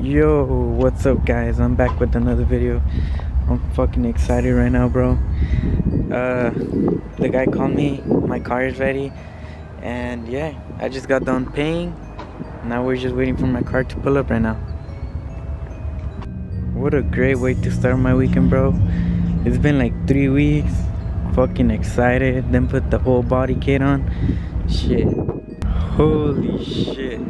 Yo, what's up guys? I'm back with another video. I'm fucking excited right now, bro. The guy called me, my car is ready, and yeah, I just got done paying. Now we're just waiting for my car to pull up right now. What a great way to start my weekend, bro. It's been like 3 weeks. Fucking excited, then put the whole body kit on. Shit. Holy shit.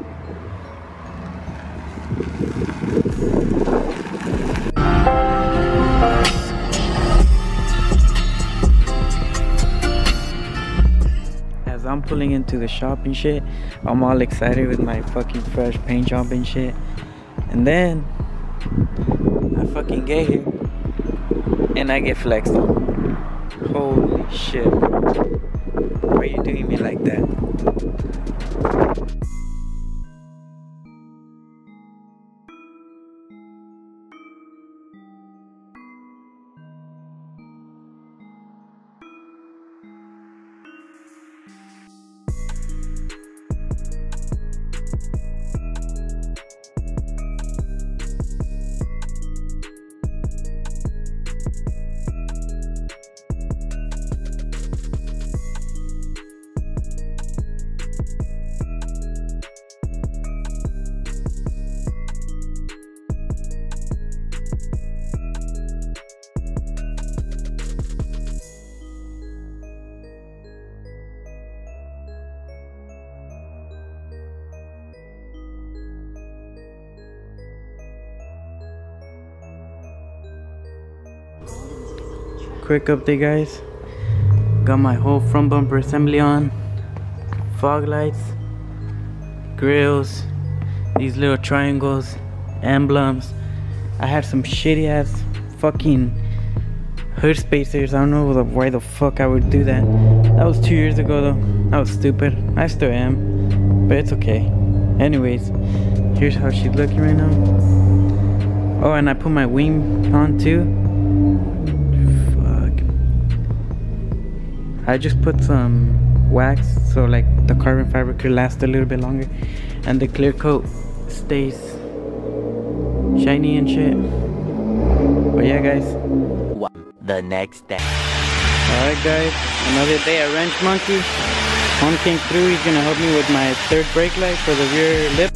As I'm pulling into the shop and shit, I'm all excited with my fucking fresh paint job and shit. And then I fucking get here and I get flexed on. Holy shit. Why are you doing me like that? Quick update, guys. Got my whole front bumper assembly on, fog lights, grills, these little triangles, emblems. I had some shitty ass fucking hood spacers. I don't know why the fuck I would do that. That was 2 years ago though. That was stupid. I still am, but it's okay. Anyways, here's how she's looking right now. Oh, and I put my wing on too. I just put some wax so like the carbon fiber could last a little bit longer and the clear coat stays shiny and shit. But yeah, guys. The next day. Alright guys, another day at Wrench Monkey. One came through, he's gonna help me with my third brake light for the rear lip.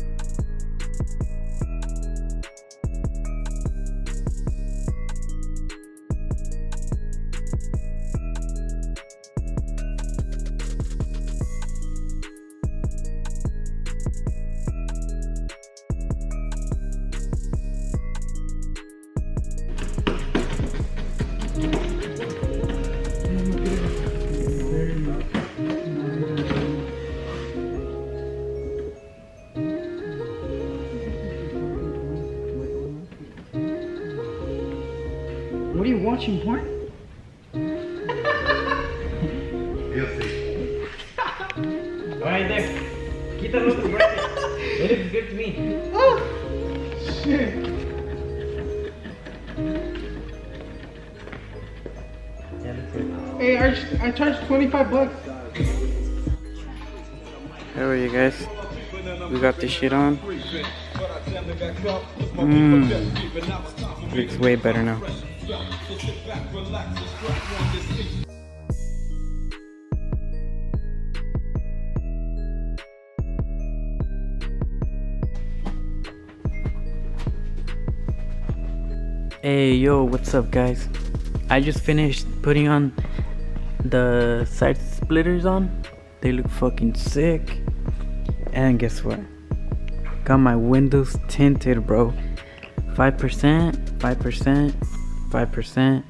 What are you watching, porn? You'll see. Right there. Quítalo tu bracket. It looks good to me. Oh, shit. Yeah, looks good. Hey, I charged 25 bucks. How are you guys? We got this shit on. Looks way better now. Hey yo, what's up guys? I just finished putting on the side splitters on. They look fucking sick. And guess what? Got my windows tinted, bro. 5%, 5%, 5%,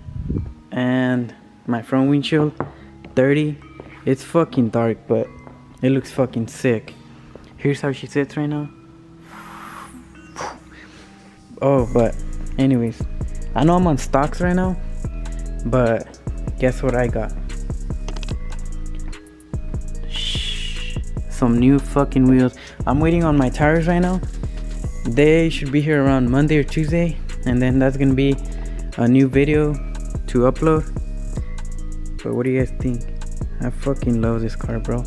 and my front windshield 30. It's fucking dark, but it looks fucking sick. Here's how she sits right now. Oh, but anyways, I know I'm on stocks right now, but guess what I got? Some new fucking wheels. I'm waiting on my tires right now. They should be here around Monday or Tuesday, and then that's gonna be a new video to upload. But what do you guys think? I fucking love this car, bro.